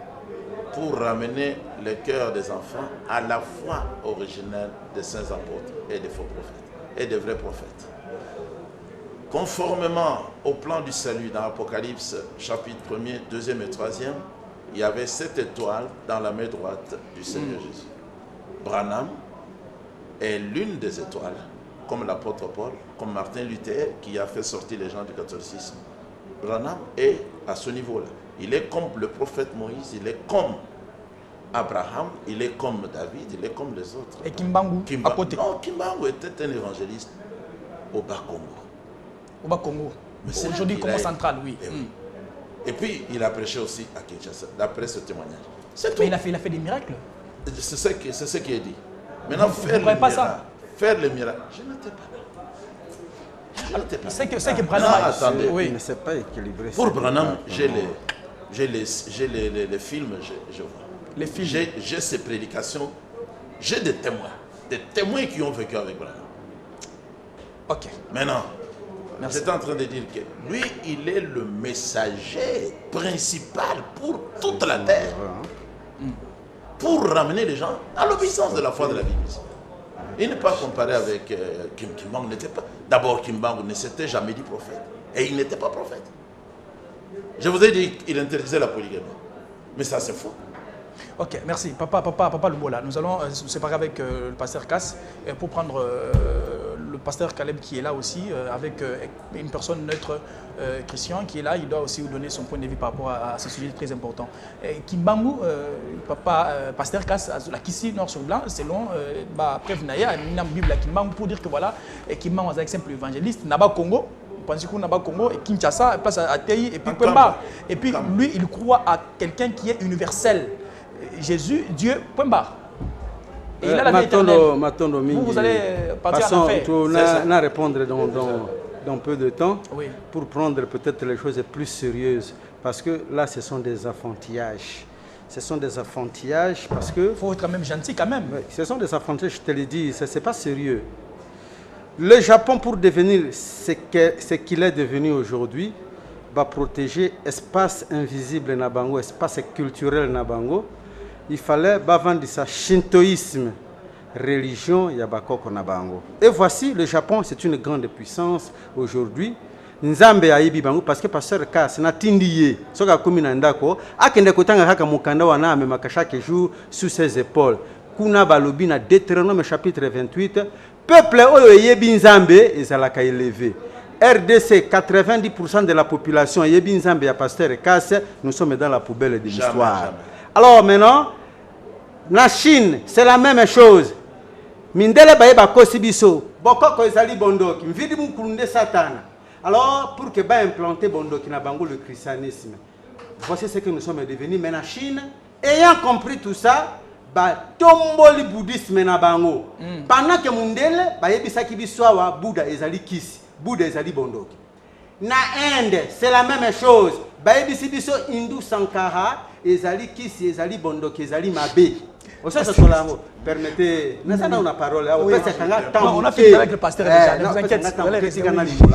pour ramener le cœur des enfants à la foi originelle des saints apôtres et des faux prophètes, et des vrais prophètes. Conformément au plan du salut dans Apocalypse, chapitre 1er, 2e et 3e, il y avait 7 étoiles dans la main droite du Seigneur Jésus. Branham est l'une des étoiles, comme l'apôtre Paul, comme Martin Luther, qui a fait sortir les gens du catholicisme. Branham est à ce niveau-là. Il est comme le prophète Moïse, il est comme Abraham, il est comme David, il est comme les autres. Et Kimbangu, à côté? Non, Kimbangu était un évangéliste au Bas-Congo. Au Bas-Congo. Aujourd'hui, Congo central, oui. Et puis, il a prêché aussi à Kinshasa, d'après ce témoignage. Mais il a fait des miracles. C'est ce qui est dit. Maintenant, faire le miracle, je n'étais pas là. C'est que Branham attendez. Oui. Il ne s'est pas équilibré. Pour Branham, j'ai les films, je vois. Les films. J'ai ses prédications, j'ai des témoins qui ont vécu avec Branham. Ok. Maintenant, j'étais en train de dire que lui, il est le messager principal pour toute la terre. Pour ramener les gens à l'obéissance de la foi de la Bible. Il n'est pas comparé avec Kimbangu. D'abord, Kimbangu ne s'était jamais dit prophète. Et il n'était pas prophète. Je vous ai dit qu'il interdisait la polygamie. Mais ça, c'est faux. Ok, merci. Papa Lubola, nous allons nous séparer avec le pasteur Cass pour prendre le pasteur Caleb qui est là aussi, avec une personne neutre, Christian, qui est là. Il doit aussi vous donner son point de vue par rapport à ce sujet très important. Kimbangu, pasteur Cass, la Kissi noir sur blanc, selon Prévenaya, une Bible à Kimbangu pour dire que voilà, Kimbangu est un simple évangéliste, Naba Congo. Pansikou Naba Congo et Kinshasa, place à Tei et puis Pemba. Et puis lui, il croit à quelqu'un qui est universel. Jésus, Dieu, point barre. Et il a la vie éternelle. Vous allez partir en enfer. On va répondre dans peu de temps, oui, pour prendre peut-être les choses plus sérieuses. Parce que là, ce sont des affantillages. Ce sont des affantillages parce que... Il faut être quand même gentil quand même. Ce sont des affantillages, je te le dis, ce n'est pas sérieux. Le Japon, pour devenir ce qu'il est devenu aujourd'hui, va protéger l'espace invisible Nabango, espace culturel Nabango. Il fallait vendre sa shintoïsme, religion Yabakoko Nabango. Et voici, le Japon, c'est une grande puissance aujourd'hui. Nzambe aibi bango parce que pasteur Cass na tindiye soka kumi na ndako akende kotanga kaka mukanda wana amemaka chaque jour sous ses épaules. Kuna balobi na Deutéronome chapitre 28, peuple oyo yebi Nzambe ezalaka élevé. RDC, 90% de la population yebi Nzambe ya pasteur Cass, nous sommes dans la poubelle de l'histoire. Alors maintenant, la Chine, c'est la même chose. Mindele baye bakosi biso, bokoko ezali bondoki, mvidi mukulunde satana. Alors, pour que ba implanter bondoki na bango le christianisme. Voici ce que nous sommes devenus. Mais la Chine, ayant compris tout ça, ba tomboli bouddhisme na bango. Pendant que mundele ba yebisaki biso wa Bouddha ezali kisi, Bouddha ezali bondoki. Na Inde, c'est la même chose. Ba yebisi biso Hindu Sankara ezali kisi, ezali bondoki, ezali mabe. Permettez, nous avons la parole. On a fait avec le pasteur déjà, ne vous inquiétez pas.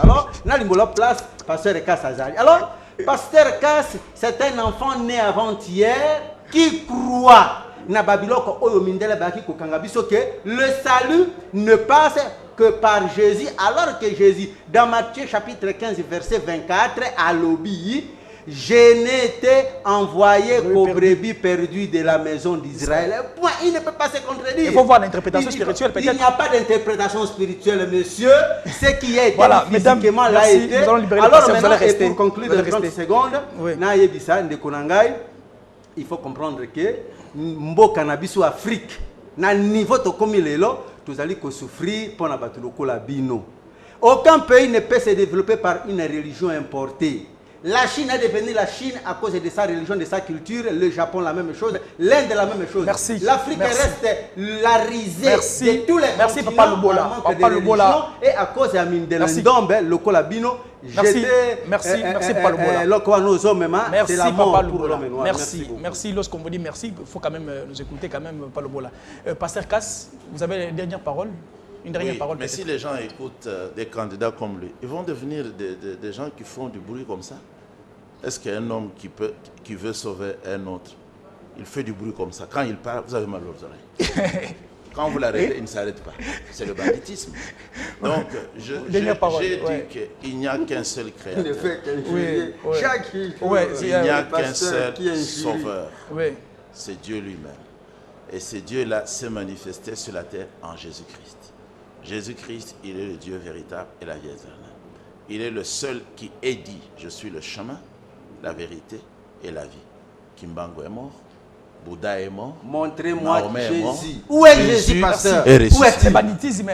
Alors, nous avons place, pasteur Cass Azali. Alors, pasteur Cass, c'est un enfant né avant-hier qui croit na Babiloko Oyomindele Baki Kokangabiso que le salut ne passe que par Jésus, alors que Jésus, dans Matthieu chapitre 15, verset 24, à l'obéi, je n'ai été envoyé qu'aux brebis perdues de la maison d'Israël. Point, il ne peut pas se contredire. Il faut voir l'interprétation spirituelle peut-être. Il n'y a pas d'interprétation spirituelle, monsieur. Ce qui est voilà, mesdames, physiquement merci. l'a été. Nous allons libérer alors le maintenant, passé, et pour conclure de 30 secondes, oui. il faut comprendre que Mboka Nabiso Afrique, na niveau to comme il est là, tous allez souffrir pour la bino. Aucun pays ne peut se développer par une religion importée. La Chine a devenu la Chine à cause de sa religion, de sa culture. Le Japon, la même chose. L'Inde, la même chose. L'Afrique reste la risée de tous les merci, continents. Papa Lubola. Papa Lubola. Et à cause de Mindelandombe, le Colabino, j'étais... Merci, Papa Lubola. C'est la mort pour l'homme noir. Merci. Lorsqu'on vous dit merci, il faut quand même nous écouter quand même, Papa Lubola. Pasteur Cass, vous avez une dernière parole? Une dernière parole, mais si les gens écoutent des candidats comme lui, ils vont devenir des gens qui font du bruit comme ça. Est-ce qu'un homme qui veut sauver un autre, il fait du bruit comme ça? Quand il parle, vous avez mal aux oreilles. Quand vous l'arrêtez, il ne s'arrête pas. C'est le banditisme. Donc, j'ai dit qu'il n'y a qu'un seul créateur. Il n'y a qu'un seul sauveur. C'est Dieu lui-même. Et ce Dieu-là s'est manifesté sur la terre en Jésus-Christ. Jésus-Christ, il est le Dieu véritable et la vie éternelle. Il est le seul qui ait dit, je suis le chemin, la vérité et la vie. Kimbangu est mort, Bouddha est mort. Montrez-moi Jésus. Où est Jésus, pasteur? Où est le banditisme?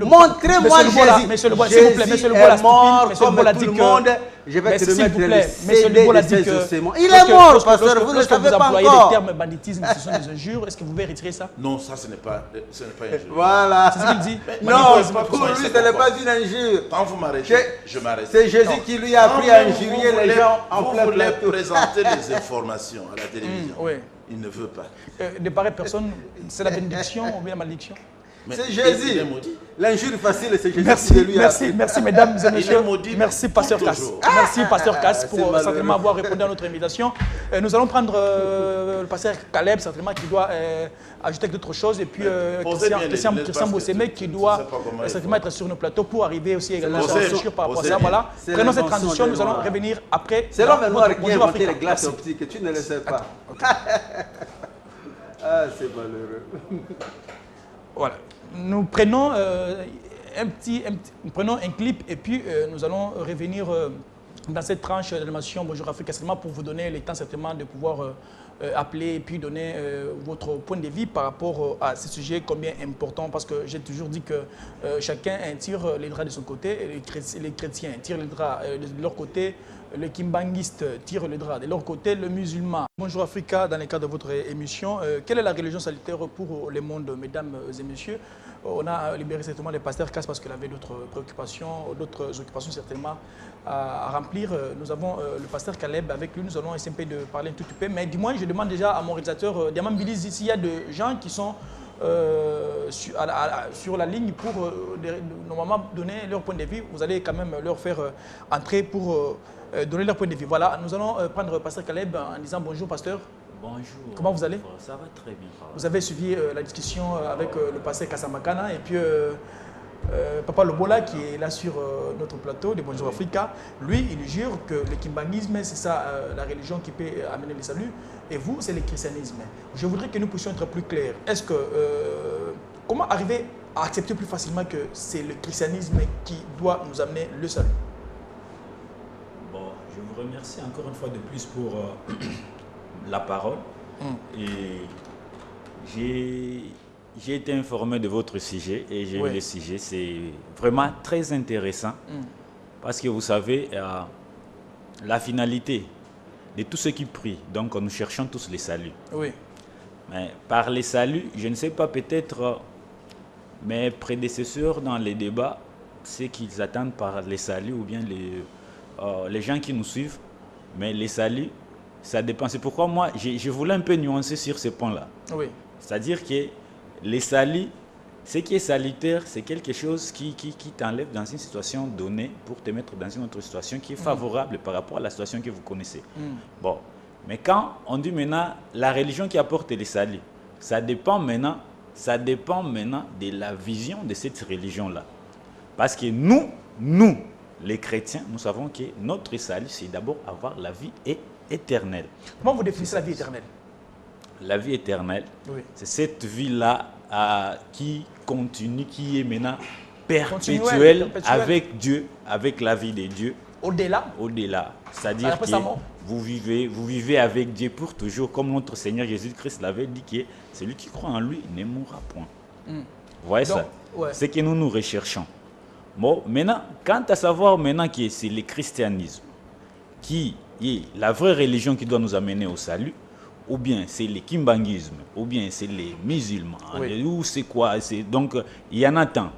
Montrez-moi Jésus. Monsieur le s'il vous plaît, monsieur le Bola, mort comme tout le monde. Je vais te remettre le CD de ses ossements. Il est mort, pasteur, vous ne le savez pas encore. Le terme banditisme, ce sont des injures. Est-ce que vous pouvez retirer ça? Non, ça ce n'est pas injure. Voilà. C'est ce qu'il dit. Non, pour lui, ce n'est pas une injure. Quand vous m'arrêtez, je m'arrête. C'est Jésus qui lui a appris à injurier les gens en plein plein. Vous voulez présenter les informations à la télévision. Oui. Il ne veut pas. De pareilles personnes, c'est la bénédiction ou bien la malédiction? C'est Jésus. L'injure facile, c'est Jésus qui lui a appris. Merci mesdames et messieurs. Merci Pasteur Cass. Merci Pasteur Cass pour certainement avoir répondu à notre invitation. Nous allons prendre le Pasteur Caleb certainement qui doit ajouter d'autres choses et puis Christian Bossémé qui doit certainement être sur nos plateaux pour arriver aussi également sur par rapport à ça. Voilà. Prenons cette transition, nous allons revenir après. C'est l'homme noir qui a inventé les glaces optiques, tu ne le sais pas. Ah, c'est malheureux. Voilà. Nous prenons prenons un clip et puis nous allons revenir dans cette tranche d'animation Bonjour Afrique certainement pour vous donner le temps certainement de pouvoir appeler et puis donner votre point de vue par rapport à ce sujet combien important parce que j'ai toujours dit que chacun tire les draps de son côté et les chrétiens tirent les draps de leur côté. Le kimbanguiste tire le drap. De leur côté, le musulman. Bonjour Africa, dans le cadre de votre émission, quelle est la religion salutaire pour le monde, mesdames et messieurs? On a libéré certainement le pasteur Cass parce qu'il avait d'autres préoccupations, d'autres occupations certainement à remplir. Nous avons le pasteur Caleb avec lui, nous allons essayer de parler un tout petit peu. Mais du moins, je demande déjà à mon réalisateur Diamant Biliz s'il y a des gens qui sont sur la ligne pour normalement donner leur point de vue. Vous allez quand même leur faire entrer pour donner leur point de vue. Voilà, nous allons prendre Pasteur Caleb en disant bonjour Pasteur. Bonjour. Comment vous allez? Ça va très bien. Vous avez suivi la discussion avec le Pasteur Kassamakana et puis Papa Lobola qui est là sur notre plateau de Bonjour Africa. Lui, il jure que le kimbanguisme, c'est ça la religion qui peut amener le salut. Et vous, c'est le christianisme. Je voudrais que nous puissions être plus clairs. Est-ce que comment arriver à accepter plus facilement que c'est le christianisme qui doit nous amener le salut? Bon, je vous remercie encore une fois de plus pour la parole. Et j'ai été informé de votre sujet et j'ai vu le sujet. C'est vraiment très intéressant parce que vous savez, la finalité de tous ceux qui prient, donc nous cherchons tous les saluts. Oui. Mais par les saluts, je ne sais pas, peut-être mes prédécesseurs dans les débats, ce qu'ils attendent par les saluts ou bien les gens qui nous suivent, mais les saluts, ça dépend. C'est pourquoi moi, je voulais un peu nuancer sur ce point-là. Oui. C'est-à-dire que les saluts, ce qui est salutaire, c'est quelque chose qui t'enlève dans une situation donnée pour te mettre dans une autre situation qui est favorable par rapport à la situation que vous connaissez. Bon, mais quand on dit maintenant la religion qui apporte les saluts, ça dépend maintenant de la vision de cette religion-là. Parce que nous, les chrétiens, nous savons que notre salut, c'est d'abord avoir la vie éternelle. Comment vous définissez la vie éternelle? La vie éternelle, Oui. c'est cette vie-là qui continue, qui est maintenant Continuelle. perpétuelle avec Dieu, avec la vie de Dieu. Au-delà? Au-delà. C'est-à-dire Après que sa mort. vous vivez avec Dieu pour toujours, comme notre Seigneur Jésus-Christ l'avait dit, que celui qui croit en lui ne mourra point. Vous voyez Donc, ça? ouais. C'est que nous recherchons. Bon, maintenant, quant à savoir maintenant que c'est le christianisme qui est la vraie religion qui doit nous amener au salut, ou bien c'est le kimbanguisme, ou bien c'est les musulmans, Oui. ou c'est quoi? Donc, il y en a tant.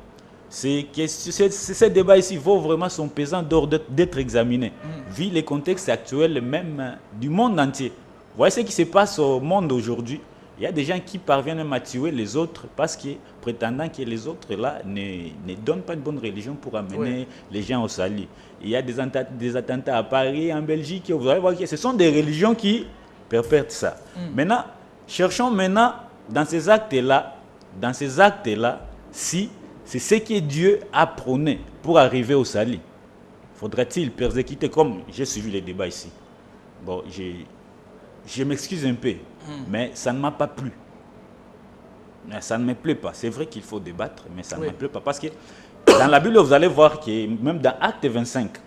Ce débat ici vaut vraiment son pesant d'or d'être examiné, vu les contextes actuels même du monde entier. Vous voyez ce qui se passe au monde aujourd'hui? Il y a des gens qui parviennent même à tuer les autres parce que prétendant que les autres là ne donnent pas une bonne religion pour amener les gens au salut. Il y a des attentats à Paris, en Belgique, vous allez voir que ce sont des religions qui perpètrent ça. Maintenant, cherchons maintenant dans ces actes-là, si c'est ce que Dieu a prôné pour arriver au salut. Faudrait-il persécuter comme j'ai suivi les débats ici? Bon, je m'excuse un peu, mais ça ne m'a pas plu. Ça ne me plaît pas. C'est vrai qu'il faut débattre, mais ça ne me plaît pas. Parce que dans la Bible, vous allez voir que même dans Acte 25,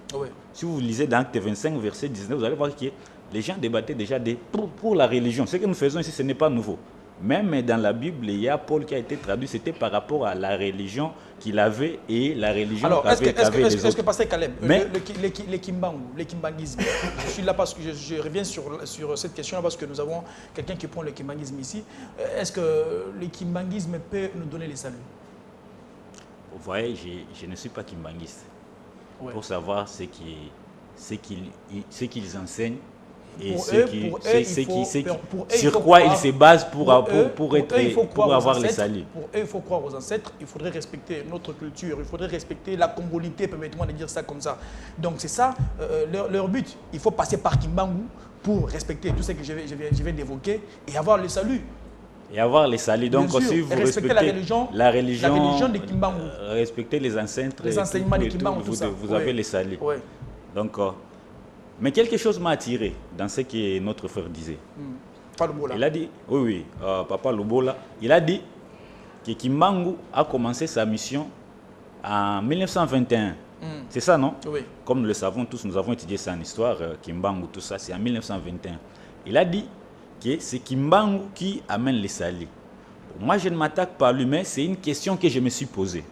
si vous lisez dans Acte 25, verset 19, vous allez voir que les gens débattaient déjà pour la religion. Ce que nous faisons ici, ce n'est pas nouveau. Même dans la Bible, il y a Paul qui a été traduit, c'était par rapport à la religion qu'il avait et la religion qu'avaient les autres. Est-ce que Pasteur Caleb, les Kimbangu, les Kimbanguismes, je suis là parce que je reviens sur cette question-là parce que nous avons quelqu'un qui prend le Kimbanguisme ici. Est-ce que le Kimbanguisme peut nous donner les saluts? Vous voyez, je ne suis pas kimbanguiste. Pour savoir ce qu'ils enseignent et sur quoi ils se basent pour avoir les saluts. Pour eux, il faut croire aux ancêtres, il faudrait respecter notre culture, il faudrait respecter la congolité, permettez-moi de dire ça comme ça. Donc c'est ça leur but. Il faut passer par Kimbangu pour respecter tout ce que je viens d'évoquer et avoir le salut. Et avoir les saluts. Donc si vous respectez la religion de Kimbangu, respectez les ancêtres, les enseignements de Kimbangu, vous avez les saluts. Donc, mais quelque chose m'a attiré dans ce que notre frère disait. Il a dit, Papa Lubola, il a dit que Kimbangu a commencé sa mission en 1921. C'est ça, non? Oui. Comme nous le savons tous, nous avons étudié ça en histoire, Kimbangu, tout ça, c'est en 1921. Il a dit que c'est Kimbangu qui amène les saluts. Moi, je ne m'attaque pas à lui, mais c'est une question que je me suis posée.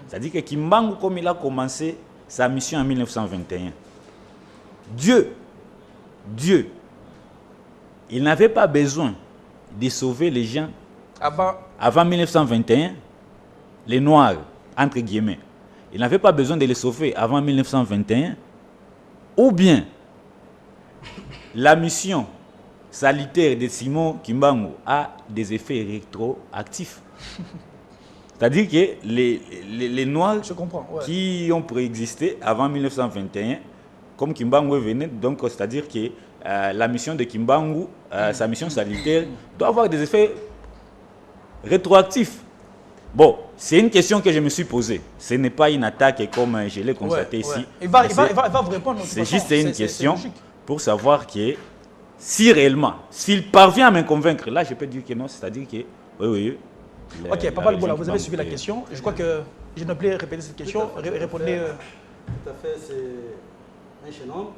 C'est-à-dire que Kimbangu, comme il a commencé sa mission en 1921, Dieu, il n'avait pas besoin de sauver les gens avant 1921, les Noirs, entre guillemets. Il n'avait pas besoin de les sauver avant 1921, ou bien la mission salutaire de Simon Kimbangu a des effets rétroactifs. C'est-à-dire que les Noirs qui ont préexisté avant 1921, comme Kimbangu est venu, donc c'est-à-dire que la mission de Kimbangu, sa mission salutaire, doit avoir des effets rétroactifs. Bon, c'est une question que je me suis posée. Ce n'est pas une attaque comme je l'ai constaté ici. Il va vous répondre. C'est juste une question pour savoir que si réellement, s'il parvient à me convaincre, là je peux dire que non, c'est-à-dire que oui. Ok, Papa Lubola, vous avez suivi la question. Je crois que je ne peux répéter cette question. Répondez. Tout à fait, c'est un jeune homme.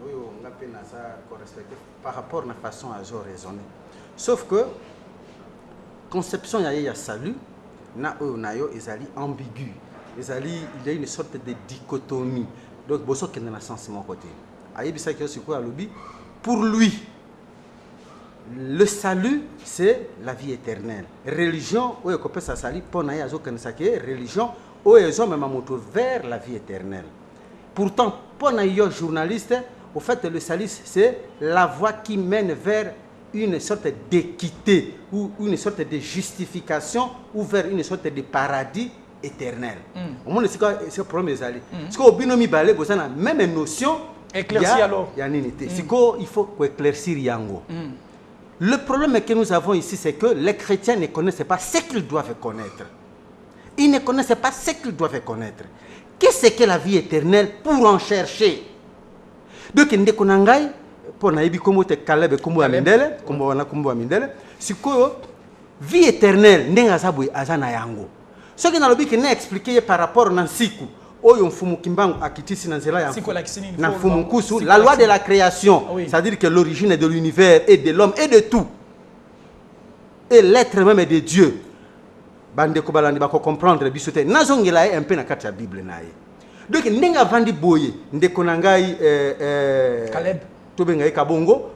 Oui, on a peine à ça respecter par rapport à la façon à raisonner. Sauf que, conception, il y a salut, il y a ambigu. Il y a une sorte de dichotomie. Donc, il y a un sens de mon côté. Pour lui, le salut, c'est la vie éternelle. Religion, où on peut ça salut, pour religion, où ils ont même moto vers la vie éternelle. Pourtant, pour les journalistes, au fait, le salut, c'est la voie qui mène vers une sorte d'équité ou une sorte de justification ou vers une sorte de paradis éternel. Au moins, c'est quoi le problème des alliés? Parce qu'au binomi balé, vous avez la même notion. Éclairci alors. Il y a une unité. C'est qu'il faut éclaircir Yango. Le problème que nous avons ici, c'est que les chrétiens ne connaissent pas ce qu'ils doivent connaître. Ils ne connaissent pas ce qu'ils doivent connaître. qu'est-ce que la vie éternelle pour en chercher? Donc, ndeko nangai, pour naïbi comme te Caleb comme Amindele, comme wana comme Amindele, c'est que vie éternelle ndenga sabwe azana yango. Ce qui n'a le but que n'est expliqué par rapport à Nansiku. Oyo mfumu kimbangu akitisi na nzela ya na mfumu kusu, la loi de la création, c'est-à-dire que l'origine de l'univers et de l'homme et de tout, et l'être même de Dieu. Bande ko balandi ba ko comprendre bisote nazongela un peu na kati ya Bible naye. Donc ndenga vandi boye ndeko nangai Caleb tobenga kabongo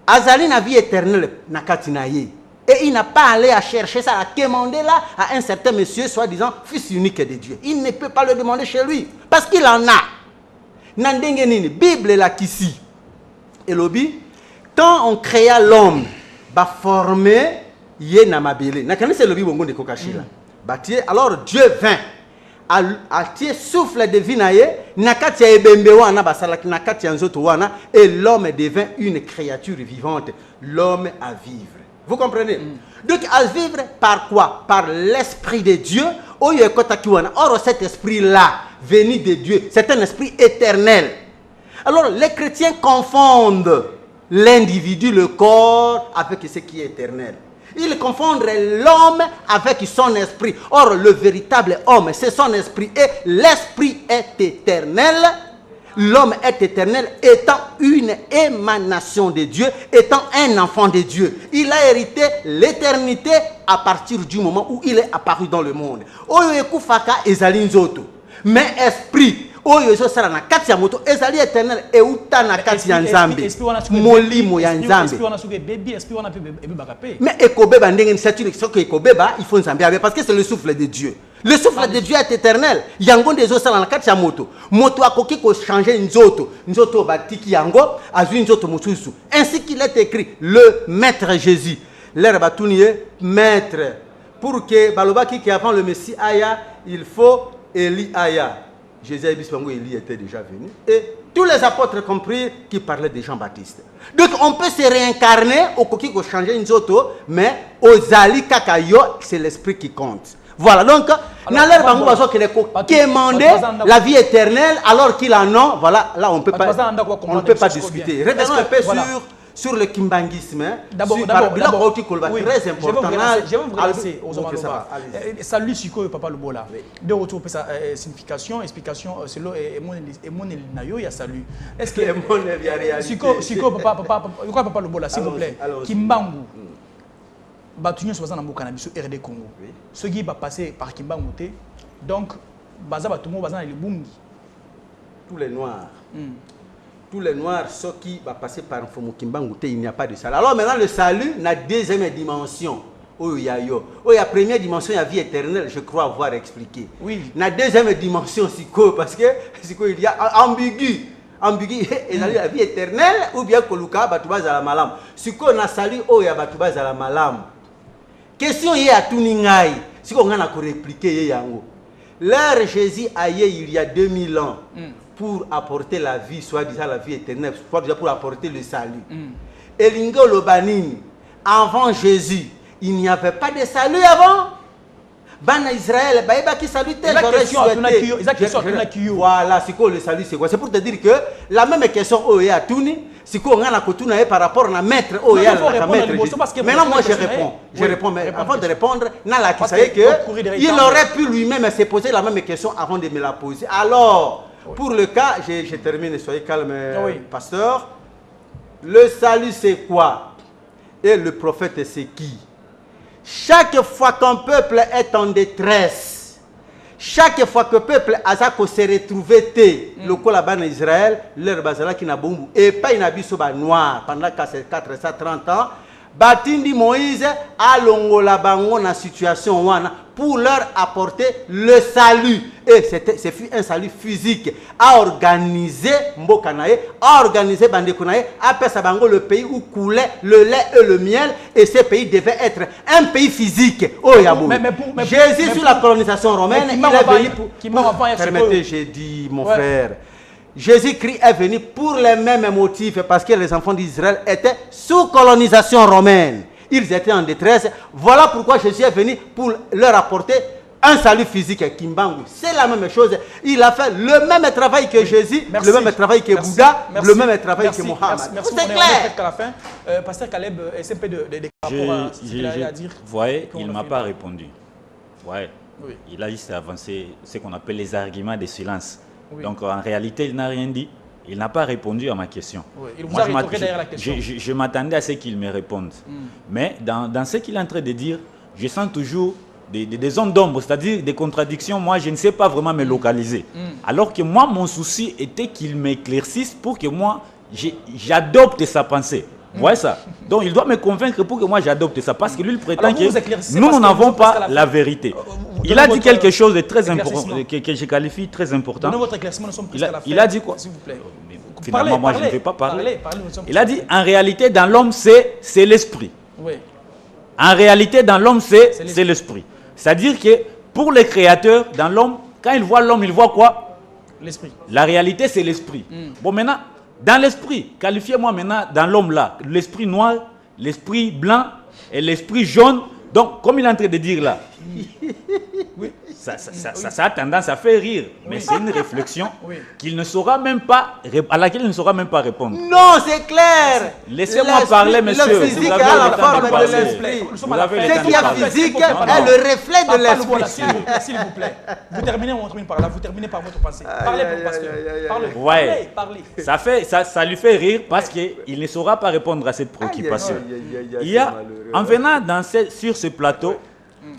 azali na vie éternelle na kati na ye. Et il n'a pas allé à chercher ça, à demander là à un certain monsieur, soi-disant fils unique de Dieu. Il ne peut pas le demander chez lui, parce qu'il en a. Nandenge nini, Bible là qu'ici. Et l'obi, quand on créa l'homme, bah formé, yé namabele. Nakane c'est l'obi bongo de kokashila. Alors Dieu vint, à tier souffle de vie naye, nakati ya ebembe wana basalaki nakati ya nzoto wana, et l'homme devint une créature vivante. L'homme à vivre. Vous comprenez? Donc, à vivre par quoi? Par l'Esprit de Dieu. Or, cet esprit-là, venu de Dieu, c'est un esprit éternel. Alors, les chrétiens confondent l'individu, le corps, avec ce qui est éternel. Ils confondent l'homme avec son esprit. Or, le véritable homme, c'est son esprit. Et l'esprit est éternel. L'homme est éternel, étant une émanation de Dieu, étant un enfant de Dieu. Il a hérité l'éternité à partir du moment où il est apparu dans le monde. Mais esprit, ezali éternel et utana kati ya nzambe molimo ya nzambe mais ekobeba ndenge c'est ce que ekobeba il faut nzambe parce que c'est le souffle de Dieu. Le souffle de Dieu est éternel. Yango des osala na kati ya moto. Moto akoki ko changer nzoto batiki yango azui nzoto mususu. Ainsi qu'il est écrit, le maître Jésus. L'air batunier maître pour que balobaki qui avant le Messie aya, il faut Élie aya. Jésus a dit que Élie était déjà venu. Et tous les apôtres compris qui parlaient de Jean-Baptiste. Donc on peut se réincarner au coquille pour changer une autre, mais aux Ali Kakayo, c'est l'esprit qui compte. Voilà, donc, demander la vie éternelle alors qu'il en a, voilà, là on ne peut pas discuter. Revenons un peu sur le kimbangisme. D'abord, très important. Je vais vous relancer aux hommes. Salut, Siko, Papa Lobola. De retour pour sa signification, explication, c'est l'eau et mon nayo, il y a salut. Est-ce que Siko, Papa Lobola, s'il vous plaît, Kimbangu. Batunyo soit dans Mokana biso RD Congo. Ce qui va passer par Kimbangu te. Donc baza batumo baza le bungi. Tous les noirs. Tous les noirs ceux qui va passer par Kimbangu te, il n'y a pas de salut. Alors maintenant le salut n'a deuxième dimension. Oh yayo. Oh la première dimension la vie éternelle, je crois avoir expliqué. Oui. La deuxième dimension siko parce que siko il y a ambigu. Ambigu et la vie éternelle ou bien koluka batuba za la malam. Siko na salut oh ya batuba za la malam. Question y a tout ningai. Si on a répliqué yango. L'heure Jésus a il y a 2000 ans pour apporter la vie, soit disant la vie éternelle, soit déjà pour apporter le salut. Et l'ingo lobanini, avant Jésus, il n'y avait pas de salut avant. Bana Israël, baïba qui salutait, j'aurais souhaité. Voilà, c'est quoi le salut, c'est quoi? C'est pour te dire que la même question au à Touni, c'est quoi on a la coutume par rapport à maître au à la maître. Maintenant moi je réponds. Je réponds, mais avant de répondre, Nala qui savait que il aurait pu lui-même se poser la même question avant de me la poser. Alors, pour le cas, je termine, soyez calme, pasteur. Le salut c'est quoi? Et le prophète c'est qui? Chaque fois qu'un peuple est en détresse, chaque fois que le peuple a se retrouvé le col en Israël, leur bazala qui n'a bombu et pas une abisso noir pendant 430 ans, Batindi Moïse a longola bango na situation wana pour leur apporter le salut. Et c'est un salut physique à organiser Mbokanaye, à organiser Bandekonaye, à Pessabango, le pays où coulait le lait et le miel. Et ce pays devait être un pays physique. Oh Yabou. Jésus sur la colonisation romaine, il est venu pour permettez, j'ai dit mon frère. Jésus-Christ est venu pour les mêmes motifs parce que les enfants d'Israël étaient sous colonisation romaine. Ils étaient en détresse. Voilà pourquoi Jésus est venu pour leur apporter un salut physique à Kimbangu. C'est la même chose. Il a fait le même travail que Jésus, le même travail que Bouddha, le même travail que Mohammed. Merci. C'est clair. À la fin, Pasteur Caleb, essaie un peu de rapport à ce qu'il a à dire. Vous voyez, il ne m'a pas répondu. Oui. Il a juste avancé ce qu'on appelle les arguments de silence. Oui. Donc en réalité, il n'a rien dit. Il n'a pas répondu à ma question. Oui. Il vous a rétorqué derrière la question. Je m'attendais à ce qu'il me réponde. Mais dans ce qu'il est en train de dire, je sens toujours des zones d'ombre, c'est-à-dire des contradictions. Moi, je ne sais pas vraiment me localiser. Alors que moi, mon souci était qu'il m'éclaircisse pour que moi, j'adopte sa pensée. Vous voyez ça? Donc, il doit me convaincre pour que moi, j'adopte ça. Parce que lui, il prétend que nous n'avons pas la vérité. Il a dit quelque chose de très important, que je qualifie très important. Donnez votre éclaircissement, nous sommes presque à la fin. Il a dit quoi? S'il vous plaît. Finalement, moi, je ne vais pas parler. Parlez, Il a dit, en réalité, dans l'homme, c'est l'esprit. Oui. En réalité, dans l'homme, c'est l'esprit. C'est-à-dire que pour les créateurs, dans l'homme, quand ils voient l'homme, ils voient quoi? L'esprit. La réalité, c'est l'esprit. Bon, maintenant, dans l'esprit, qualifiez-moi maintenant dans l'homme là, l'esprit noir, l'esprit blanc et l'esprit jaune. Donc, comme il est en train de dire là, Oui. ça a tendance à faire rire. Mais c'est une réflexion qu'il ne saura même pas, à laquelle il ne saura même pas répondre. Non, c'est clair. Laissez-moi parler, monsieur. Le physique Vous avez a la le temps forme de de parler. l'esprit. Vous avez le Ce temps qui de est parler. physique Non, est non. le reflet de l'esprit. S'il vous plaît. Vous terminez, on termine par là. Vous terminez par votre pensée. Parlez pour le pasteur. Parlez. Ouais. Parlez. Ça lui fait rire parce qu'il ne saura pas répondre à cette préoccupation. Il y a, en venant sur ce plateau,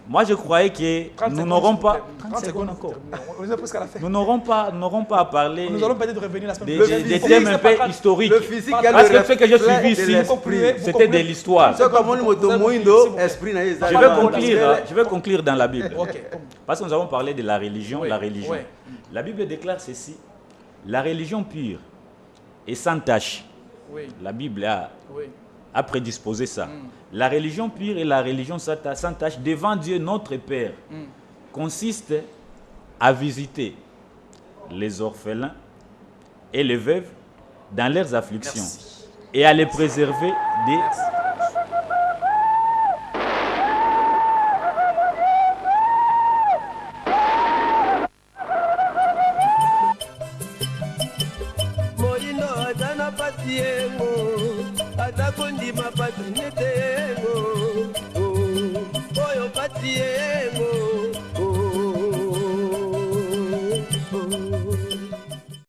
moi je croyais que nous n'aurons pas. 30 secondes encore. On est presque à la fin. Nous n'aurons pas à parler Nous allons peut-être revenir la semaine prochaine. des thèmes un peu historiques. Le physique est Parce le que ce que j'ai reflet suivi de ici, l'esprit. c'était de l'histoire. C'est comme on dit, Moïndo, esprit n'a Je vais conclure dans la Bible. Ok. Parce que nous avons parlé de la religion. Oui, La religion. oui. La Bible déclare ceci. La religion pure et sans tache. Oui. La Bible Oui. a prédisposé ça. La religion pure et la religion sans tache devant Dieu notre Père consiste à visiter les orphelins et les veuves dans leurs afflictions et à les préserver des... Moindo atana patiengo atakondima patinetego oyo patie